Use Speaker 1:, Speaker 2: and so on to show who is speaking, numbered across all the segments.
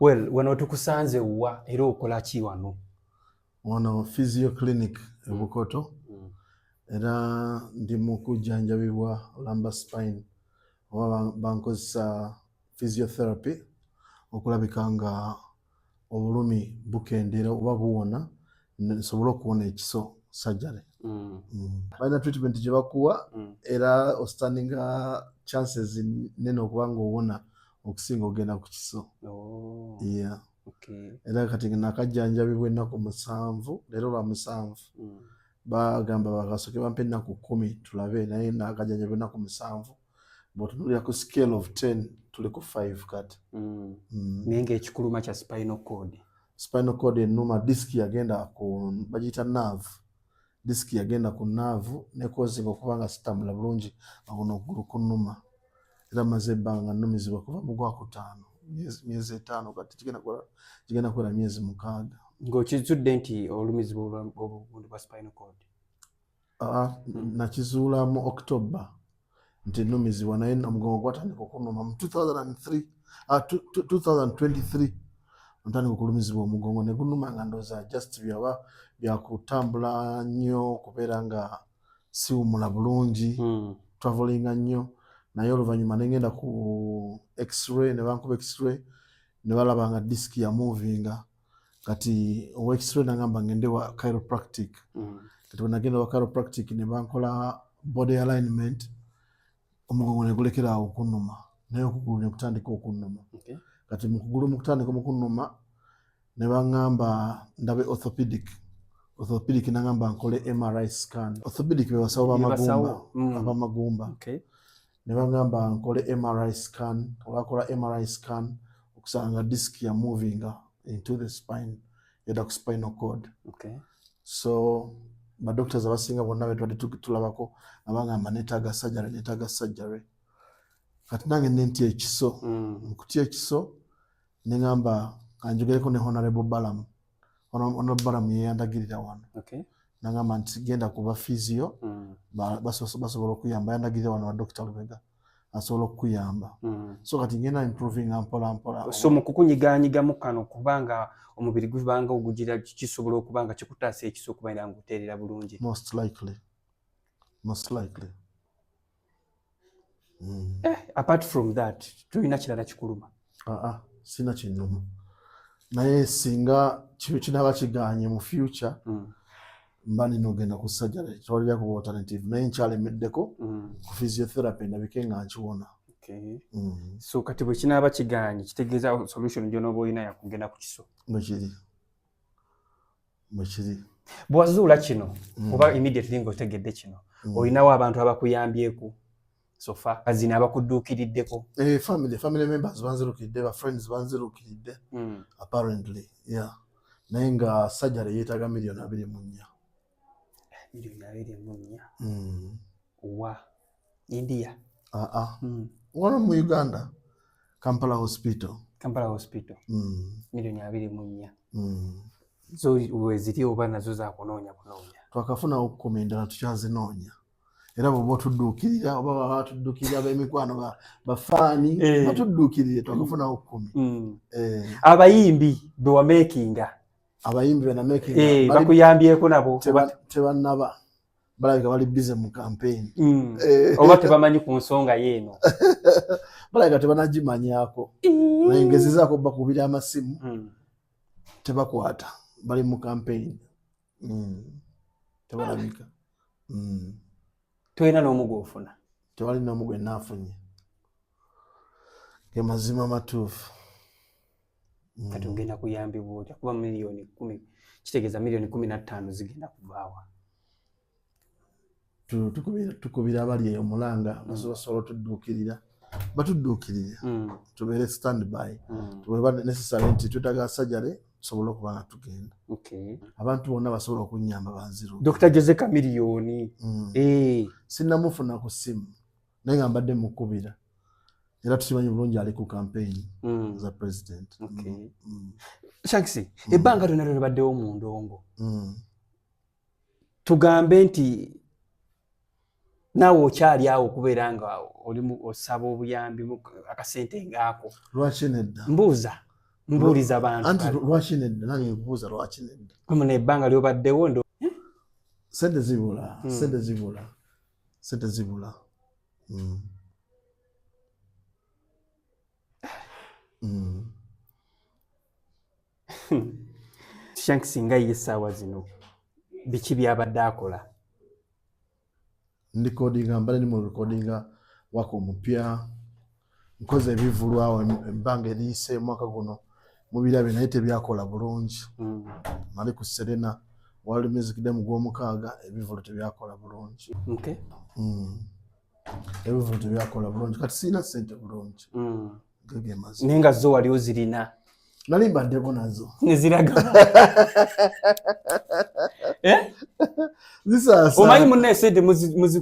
Speaker 1: Well, wano tukusanze wa era okola ki wano?
Speaker 2: Wano physio clinic e Bukoto. Era ndi mu kujjanjabibwa lumbar spine oba bankozesa physiotherapy okulabika nga obulumi bukendera oba buwona nsobola okuwona ekiso surgery. Balina treatment gye bakuwa era ostandinga chances nene okuba nga owona okusinga ogenda ku kiso. Yeah.
Speaker 1: Okay.
Speaker 2: Era kati nakajjanjabibwa ennaku 7 leero lwa 7 bagamba bakasoke bampe ennaku 10 tulabe naye nakajjanjabibwa ennaku 7 bw'otunuulira ku scale of 10 tuli ku 5 kati.
Speaker 1: Naye ng'ekikuluma kya spinal cord.
Speaker 2: Spinal cord ennuma disiki yagenda ku bagiyita nerve. Disiki yagenda ku nerve nekozinga okuba nga sitambula bulungi awono oggulu ku nnuma. Era maze ebbanga nnumizibwa kuva mu Gwakutaano myezi 5 kati kigenda kuwera myezi 6.
Speaker 1: Ng'okizudde nti olumizibwa obugundu bwa spinal cord?
Speaker 2: Nakizuula mu October nti nnumizibwa naye omugongo gwatandika okunnuma mu 2023 ntandika okulumizibwa omugongo ne gunnuma nga ndowooza just byaba byakutambula nnyo kubeera nga siwumula bulungi travelinga nnyo. Naye oluvannyuma ne ngenda ku x-ray ne bankuba x-ray ne balaba nga disiki ya movinga. Kati owa x-ray nagamba ngende wa chiropractic. Kati bwe nagenda wa chiropractic ne bankola body alignment omugongo ne gulekera awo okunnuma naye okugulu ne kutandika okunnuma. Kati mu kugulu mu kutandika okunnuma ne bangamba ndabe orthopedic nagamba nkole MRI scan. Orthopedic be basawo b'amagumba. Ne bangamba nkole MRI scan. Olwakola MRI scan okusanga disiki ya movinga into the spine yada ku spinal cord. So ba doctors abasinga bonna betwadde tulabako abangamba neetaaga surgery. Kati nange nentya ekiso. Nkutya ekiso ne ngamba kanjogereko ne Honorable Balaam. Honorable Balaam yeyandagirira wano. Nagamba nti genda kuba physio basobola okuyamba. Yandagirira wano wa Dr. Lubega asobola okuyamba. So kati ngenda improving mpola mpola.
Speaker 1: So mu kukunyiganyigamu kano kubanga omubiri gubanga ogugira kisobola okubanga kikutaasa ekiso okubeera nga oteerera bulungi?
Speaker 2: Most likely.
Speaker 1: Apart from that tulina kirala kikuluma?
Speaker 2: Sina kinnuma. Naye singa kinaba kiganye mu future mba nina ogenda ku surgery. Tewalira ku alternative. Naye nkyalemeddeko ku physiotherapy ndabike nga nkiwona.
Speaker 1: So kati bwe kinaaba kiganye kitegeeza solution gy'onooba olina yakugenda ku kiso?
Speaker 2: Mwekiri.
Speaker 1: Bw'ozuula kino oba immediately ng'otegedde kino olinawo abantu abakuyambyeko sofa kazina abakudduukiriddeko?
Speaker 2: Family members banzirukiridde, ba friends banzirukiridde apparently. Yeah. Naye nga surgery yeetaaga $2.4 million.
Speaker 1: $2.4 wa India?
Speaker 2: Wano mu Uganda, Kampala Hospital.
Speaker 1: $2.4 million. So weziri oba nazo za kunoonya?
Speaker 2: Twakafuna okukoma endala tukyazinoonya. Era bwe batudduukirira oba baba batudduukirira ab'emikwano bafaani batudduukirire twakafuna okukumi.
Speaker 1: Abayimbi be wamakinga?
Speaker 2: Abayimbi bena making
Speaker 1: bakuyambyeko nabo?
Speaker 2: Tebannaba. Balabika bali busy mu campaign.
Speaker 1: Oba tebamanyi ku nsonga yeeno?
Speaker 2: Balabika tebanagimanyako. Naye ngezezaako bakubira amasimu tebakwata. Bali mu campaign. Tebalabika.
Speaker 1: Toyina n'omu gw'ofuna?
Speaker 2: Tewali n'omu gwe naafunye. Ge mazima matuufu.
Speaker 1: Kati ogenda kuyambibwa otya? Kuba $10 kitegeeza $15 zigenda kuvaawa?
Speaker 2: Tukubira abali eyo Mulanga basobola tudduukirira. Batudduukirire. Tubeere standby. Tubeera necessary nti twetaaga surgery tusobole okuba nga tugenda. Abantu bonna basobola okunnyamba banziru.
Speaker 1: Dr. Jose Chameleone.
Speaker 2: Sinnamufuna ku ssimu naye nga mbadde mukubira. Era tukimanyi bulungi ali ku campaign za president.
Speaker 1: Shanks, ebbanga lyonna lyobaddewo mu ndongo. Tugambe nti naawe okyali awo okubeera nga oli osaba obuyambi akasente ngaako.
Speaker 2: Lwaki nedda?
Speaker 1: Mbuuza. mbuuliza abantu
Speaker 2: anti lwaki nedda nange nkubuuza lwaki nedda
Speaker 1: muna ebbanga lyobaddewo ndo
Speaker 2: sente zibula sente zibula
Speaker 1: Shanks nga ye essaawa zino biki byabadde akola?
Speaker 2: ndikodinga mbale ndi mu recordinga wako omupya nkoze ebivulwawo ebbanga eriyise mwaka guno mubirabe naye tebyakola bulungi nali ku Serena World Music Day gw'omukaaga ebivulu tebyakola bulungi ebivulu tebyakola bulungi kati sirina ssente bulungi gegemazi
Speaker 1: naye nga zo wali ozirina
Speaker 2: nali mbaddeko nazo
Speaker 1: neziraga
Speaker 2: zisaasa
Speaker 1: omanyi munne sente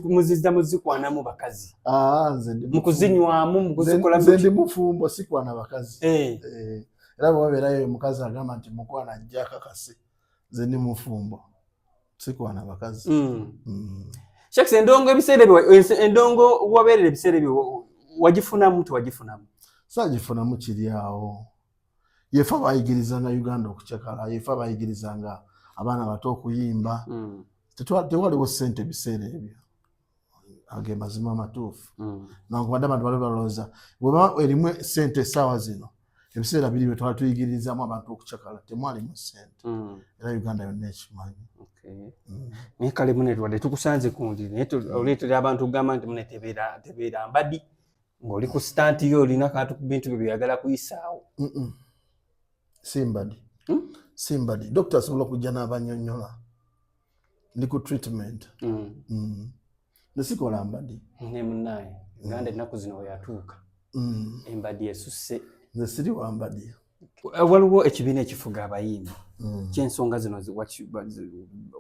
Speaker 1: muzizza muzikwanamu bakazi
Speaker 2: nze
Speaker 1: mukuzinywamu mukuzikola
Speaker 2: nze ndi mufumbo sikwana bakazi era bwewabeerayo omukazi agamba nti mukwana ajja akakase nze ndi mufumbo sikwana bakazi
Speaker 1: Shanks endongo endongo wabeerera ebiseera ebyo wagifunamu tewagifunamu?
Speaker 2: Saagifunamu kiri awo yefe abayigirizanga Uganda okucakala yefe abayigirizanga abaana bato okuyimba tewaliwo ssente ebiseera ebyo age mazima amatuufu nankubadde abantu bali balowooza bweba erimu ssente essaawa zino ebiseera biri bye twali tuyigiririzaamu abantu okucakala temwalimu ssente era Uganda yonna ekimanyi
Speaker 1: naye kale mune twadde tukusanze kundi naye oleetera abantu kugamba nti mune tebeera mbadi ng'oli ku sitanti yo olina kantu ku bintu byo byeyagala kuyisaawo
Speaker 2: simbadi dokita asobola okujja n'abanyonnyola ndi ku treatment nesikola mbadi
Speaker 1: ne munnaye Uganda ennaku zino weyatuuka embadi esusse
Speaker 2: nze siri wa mbadi
Speaker 1: waliwo ekibiina ekifuga abayimbi kyensonga zino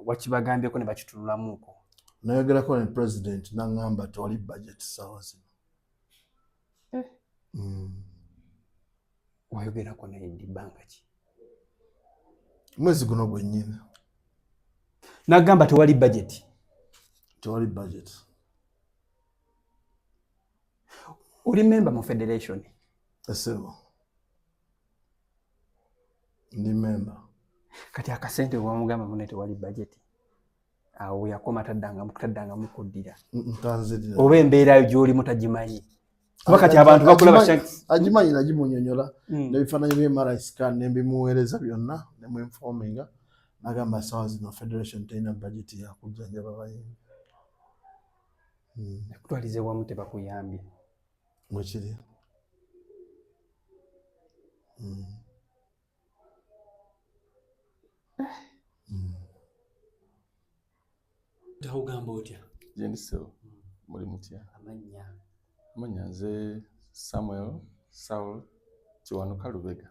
Speaker 1: wakibagambyeko ne bakitunulamuuko?
Speaker 2: nayogerako ne president naŋŋamba tewali budget ssaawa zino
Speaker 1: wayogerako naye ddi bbanga ki?
Speaker 2: mwezi guno gwennyini
Speaker 1: nagamba tewali budget oli member mu federation?
Speaker 2: Esebo ndi member.
Speaker 1: Kati akasente wamugamba mune tewali budget awo yakoma taddanga mukuddira oba embeera gy'oli mutagimanyi kuba kati abantu bakulaba Shanks
Speaker 2: agimanyi nagimunyonyola n'ebifaananyi by'MRI scan nembimuweereza byonna nemuinforminga nagamba ssaawa zino federation terina budget yakujjanjaba bayimbi
Speaker 1: ekutwalize wamu tebakuyambye
Speaker 2: mwekiri
Speaker 1: Ugamba otya?
Speaker 3: Jendiso muri mutya? Amanya nze Samuel Saul Kiwanuka Lubega.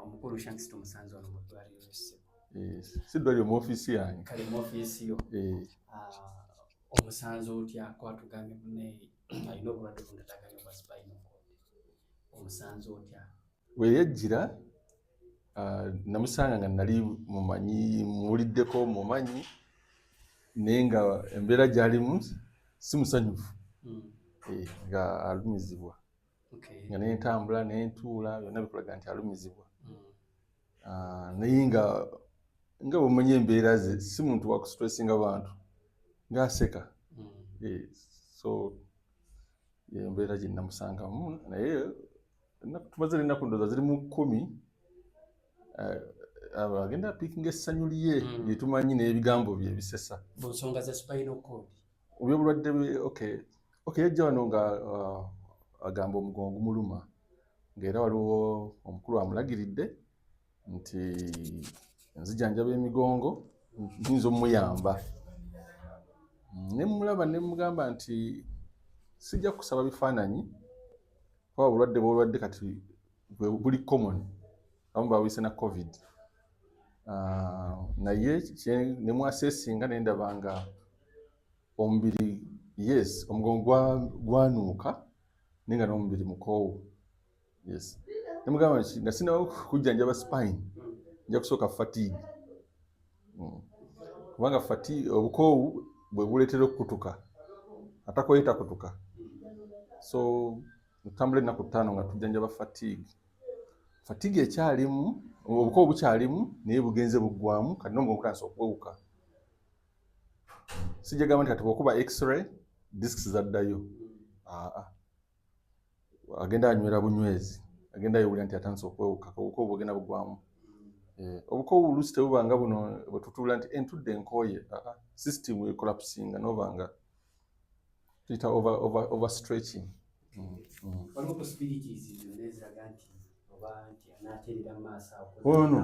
Speaker 1: Omukulu Shanks tumusanze wano mu ddwaliro ly'Essebo.
Speaker 3: Siddwaliro mu ofiisi yange.
Speaker 1: Kale mu ofiisi yo. Omusanze otya kwatugambye munne alina obulwadde obuntataganya obwa spinal cord. Omusanze otya?
Speaker 3: We yajjira namusanga nga nali mumanyi muwuliddeko mumanyi naye nga embeera gy'alimu si musanyufu nga alumizibwa nga nentambula nentuula byonna bikulaga nti alumizibwa naye nga bwemanyi embeera ze si muntu wakusitressinga bantu ng'aseka so embeera gye namusangamu naye tumaze ennaku ndowooza ziri mu 10 agenda apiikinga essanyu lye lyetumanyi n'ebigambo bye ebisesa
Speaker 1: mu nsonga za spinal cord
Speaker 3: ebyobulwadde bwe yajja wano nga agamba omugongo muluma ng'era waliwo omukulu amulagiridde nti nzijanjaba emigongo nyinza omuyamba nemulaba nemugamba nti sijja kusaba bifaananyi kuba obulwadde bw'olwadde kati buli common abamu bawise na covid naye nemwasesinga nendaba nga omubiri yes omugongo gwanuuka naye nga n'omubiri mukoowu yes nemugamba nga sinaba kujjanjaba spine nja kusooka fatigue kubanga fatigue obukoowu bwe buleetera okukutuka atakoyeta kutuka so ntambula ennaku 5 nga tujjanjaba fatigue fatigue ekyalimu obuko obukyalimu naye bugenze buggwamu kati n'omugongo gutandise okwewuka. Sijja gamba nti kati bw'okuba x-ray discs zaddayo. Agenda anywera bunywezi, agenda yewulira nti atandise okwewuka, obuko bugenda buggwamu. Obuko oluusi tebuba nga buno bwe tutuula nti entudde enkooye. System ekolapsinga n'oba nga tuyita overstretching.
Speaker 1: Waliwo possibilities eziraga nti oba nti anaaterera mu maaso awo.
Speaker 3: Ono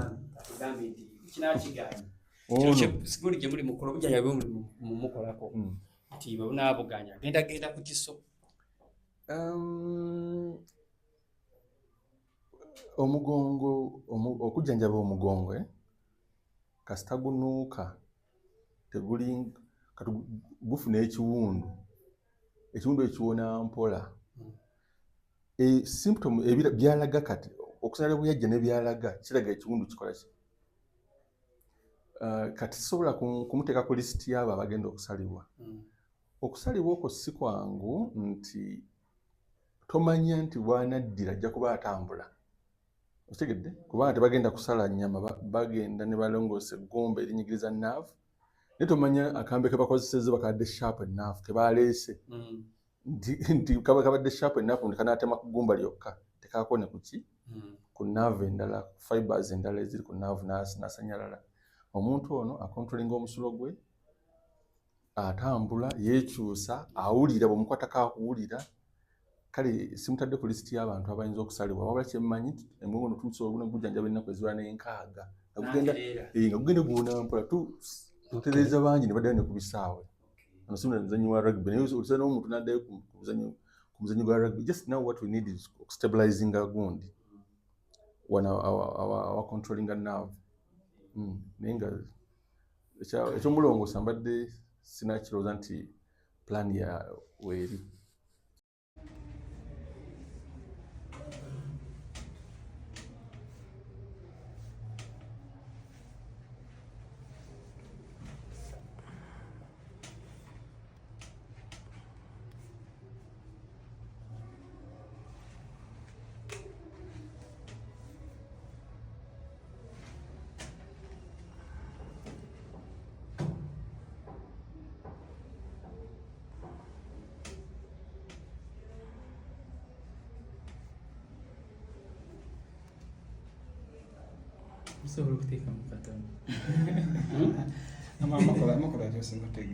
Speaker 1: Tugambe nti kinaakigaanyi. Siguli gye muli mukola obujjanjabi bwe muli mumukolako nti bwe bunaabuganya agenda ku kiso.
Speaker 3: Omugongo okujjanjaba omugongo kasita gunuuka teguli gufuna ekiwundu ekiwona mpola. Symptom byalaga kati okusinziira bwe yajja ne byalaga kiraga ekiwundu kikola ki. Kati sobola kumuteeka ku lisiti y'abo abagenda okusalibwa. Okusalibwa okwo si kwangu nti tomanya nti bw'anaddira ajja kuba atambula. Okitegedde? Kubanga tebagenda kusala nnyama, bagenda ne balongoosa eggumba erinyigiriza naavu. Naye tomanya akambe ke bakozesezza bakabadde sharp enough ke baleese. Nti kabadde sharp enough nti kanaatema ku ggumba lyokka tekaakone ku ki? Ku naavu endala, fibers endala eziri ku naavu n'asanyalala. Omuntu ono akontrolinga omusulo gwe, atambula, yeekyusa, awulira, bw'omukwatako akuwulira. Kale simutadde ku lisiti y'abantu abayinza okusalibwa. Wabula kye mmanyi nti omugongo tusobola okugujjanjaba ennaku eziwera n'enkaaga. Nga gugenda guwona mpola tutereeza bangi ne baddayo ne ku bisaawe. Ono si muzannyi wa rugby naye otusa n'omuntu n'addayo ku muzannyi gwa rugby. Just now what we need is okustabilizinga gundi wano awa controllinga nerve. Naye nga ekyomulongoosa mbadde sinakirowooza nti plan ya weeri.
Speaker 4: Musobola okuteeka mu katono. Amakola gy'osinga